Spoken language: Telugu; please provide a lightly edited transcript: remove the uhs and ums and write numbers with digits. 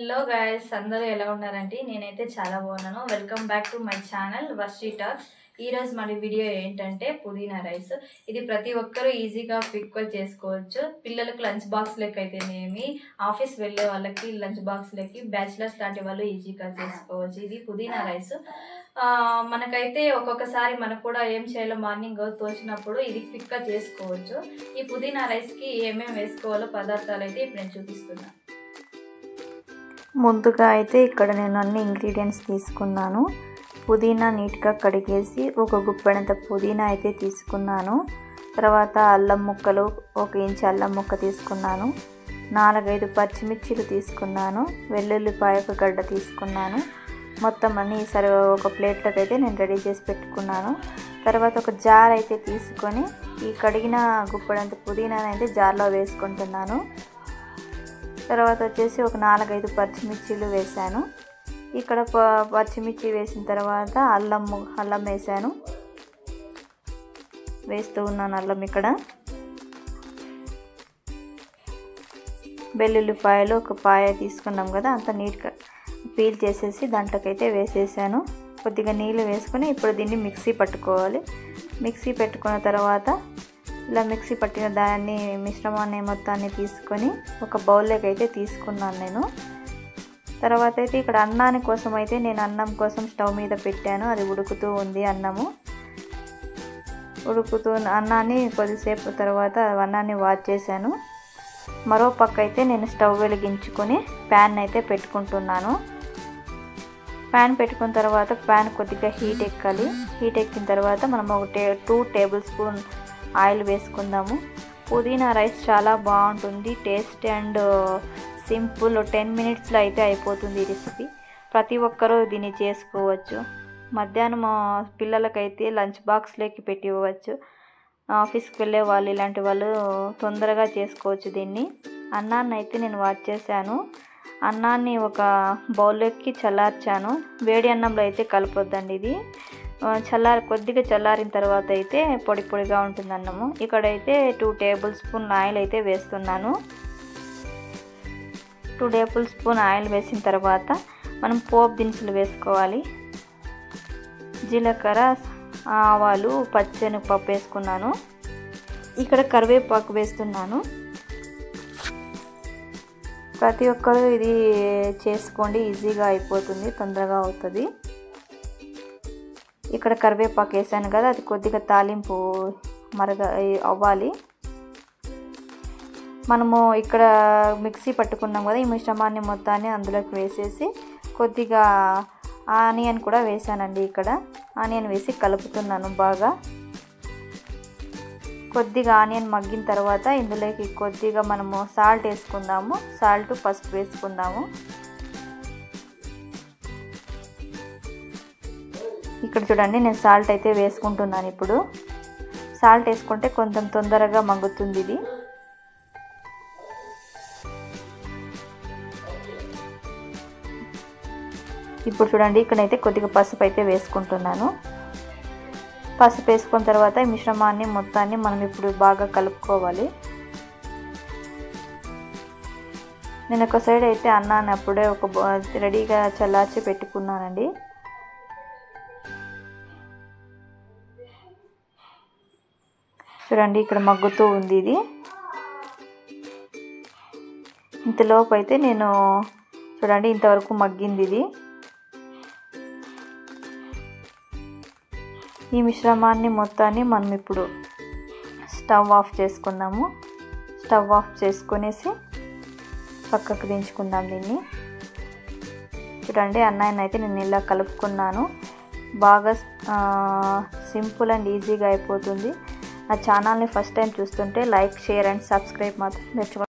హలో గైస్, అందరూ ఎలా ఉన్నారండి? నేనైతే చాలా బాగున్నాను. Welcome back to my channel Varshi talks. ఈరోజు మన వీడియో ఏంటంటే పుదీనా రైస్. ఇది ప్రతి ఒక్కరూ ఈజీగా క్విక్గా చేసుకోవచ్చు. పిల్లలకు లంచ్ బాక్స్ లెక్క అయితేనేమి, ఆఫీస్ వెళ్ళే వాళ్ళకి లంచ్ బాక్స్ లెక్కి, బ్యాచిలర్స్ లాంటి వాళ్ళు ఈజీగా చేసుకోవచ్చు. ఇది పుదీనా రైస్. మనకైతే ఒక్కొక్కసారి మనకు కూడా ఏం చేయాలో మార్నింగ్ తోచినప్పుడు ఇది క్విక్గా చేసుకోవచ్చు. ఈ పుదీనా రైస్కి ఏమేమి వేసుకోవాలో పదార్థాలు అయితే ఇప్పుడు నేను చూపిస్తున్నాను. ముందుగా అయితే ఇక్కడ నేను అన్ని ఇంగ్రీడియంట్స్ తీసుకున్నాను. పుదీనా నీట్గా కడిగేసి ఒక గుప్పెడంత పుదీనా అయితే తీసుకున్నాను. తర్వాత అల్లం ముక్కలు 1 ఇంచ్ అల్లం ముక్క తీసుకున్నాను. 4-5 పచ్చిమిర్చిలు తీసుకున్నాను. వెల్లుల్లిపాయ 1 గడ్డ తీసుకున్నాను. మొత్తం అన్నీ సరే ఒక ప్లేట్లోకి అయితే నేను రెడీ చేసి పెట్టుకున్నాను. తర్వాత ఒక జార్ అయితే తీసుకొని ఈ కడిగిన గుప్పెడంత పుదీనాని అయితే జార్లో వేసుకుంటున్నాను. తర్వాత వచ్చేసి ఒక 4-5 పచ్చిమిర్చిలు వేసాను. ఇక్కడ పచ్చిమిర్చి వేసిన తర్వాత అల్లం వేసాను. వేస్తూ ఉన్నాను అల్లం. ఇక్కడ వెల్లుల్లిపాయలు 1 పాయ తీసుకున్నాం కదా, అంత నీట్గా పీల్ చేసేసి దాంట్లోకైతే వేసేసాను. కొద్దిగా నీళ్ళు వేసుకొని ఇప్పుడు దీన్ని మిక్సీ పట్టుకోవాలి. మిక్సీ పెట్టుకున్న తర్వాత ఇలా మిక్సీ పట్టిన దాన్ని మిశ్రమాన్ని మొత్తాన్ని తీసుకొని ఒక బౌల్లోకి అయితే తీసుకున్నాను నేను. తర్వాత అయితే ఇక్కడ అన్నాని కోసం అయితే నేను అన్నం కోసం స్టవ్ మీద పెట్టాను. అది ఉడుకుతూ ఉంది. అన్నాన్ని కొద్దిసేపు తర్వాత అన్నాన్ని వాష్ చేశాను. మరో పక్క అయితే నేను స్టవ్ వెలిగించుకొని ప్యాన్ అయితే పెట్టుకుంటున్నాను. ప్యాన్ పెట్టుకున్న తర్వాత ప్యాన్ కొద్దిగా హీట్ ఎక్కాలి. హీట్ ఎక్కిన తర్వాత మనం ఒక 2 టేబుల్ స్పూన్ ఆయిల్ వేసుకుందాము. పుదీనా రైస్ చాలా బాగుంటుంది. Taste and simple. 10 మినిట్స్లో అయితే అయిపోతుంది ఈ రెసిపీ. ప్రతి ఒక్కరూ దీన్ని చేసుకోవచ్చు. మధ్యాహ్నం పిల్లలకైతే లంచ్ బాక్స్లోకి పెట్టి ఇవ్వచ్చు. ఆఫీస్కి వెళ్ళే వాళ్ళు ఇలాంటి వాళ్ళు తొందరగా చేసుకోవచ్చు దీన్ని. అన్నాన్ని అయితే నేను వాష్ చేశాను. అన్నాన్ని ఒక బౌల్లోకి చల్లార్చాను. వేడి అన్నంలో అయితే కలపొద్దండి. ఇది కొద్దిగా చల్లారిన తర్వాత అయితే పొడి పొడిగా ఉంటుంది అన్నము. ఇక్కడైతే 2 టేబుల్ స్పూన్ ఆయిల్ అయితే వేస్తున్నాను. 2 టేబుల్ స్పూన్ ఆయిల్ వేసిన తర్వాత మనం పోపు దినుసులు వేసుకోవాలి. జీలకర్ర, ఆవాలు, పచ్చెనగపప్పు వేసుకున్నాను. ఇక్కడ కరివేపాకు వేస్తున్నాను. ప్రతి ఒక్కరూ ఇది చేసుకోండి, ఈజీగా అయిపోతుంది, తొందరగా అవుతుంది. ఇక్కడ కరివేపాకు వేసాను కదా, అది కొద్దిగా తాలింపు అవ్వాలి. మనము ఇక్కడ మిక్సీ పట్టుకున్నాం కదా, ఈ మిశ్రమాన్ని మొత్తాన్ని అందులోకి వేసేసి కొద్దిగా ఆనియన్ కూడా వేసానండి. ఇక్కడ ఆనియన్ వేసి కలుపుతున్నాను బాగా. కొద్దిగా ఆనియన్ మగ్గిన తర్వాత ఇందులోకి కొద్దిగా మనము సాల్ట్ వేసుకుందాము. సాల్ట్, పసుపు వేసుకుందాము. ఇక్కడ చూడండి, నేను సాల్ట్ అయితే వేసుకుంటున్నాను. ఇప్పుడు సాల్ట్ వేసుకుంటే కొంచెం తొందరగా మగ్గుతుంది ఇది. ఇప్పుడు చూడండి, ఇక్కడైతే కొద్దిగా పసుపు అయితే వేసుకుంటున్నాను. పసుపు వేసుకున్న తర్వాత ఈ మిశ్రమాన్ని మొత్తాన్ని మనం ఇప్పుడు బాగా కలుపుకోవాలి. నేను ఒక సైడ్ అయితే అన్నాన్ని అప్పుడే రెడీగా చల్లార్చి పెట్టుకున్నానండి. చూడండి, ఇక్కడ మగ్గుతూ ఉంది ఇది. ఇంతలోపు అయితే నేను చూడండి ఇంతవరకు మగ్గింది ఇది. ఈ మిశ్రమాన్ని మొత్తాన్ని మనం ఇప్పుడు స్టవ్ ఆఫ్ చేసుకుందాము. స్టవ్ ఆఫ్ చేసుకునేసి పక్కకు దించుకుందాం దీన్ని. చూడండి, అన్నాన్ని అయితే నేను ఇలా కలుపుకున్నాను. బాగా సింపుల్ అండ్ ఈజీగా అయిపోతుంది. నా ఛానల్ని ఫస్ట్ టైం చూస్తుంటే లైక్, షేర్ అండ్ సబ్స్క్రైబ్ మాత్రం నేర్చుకోండి.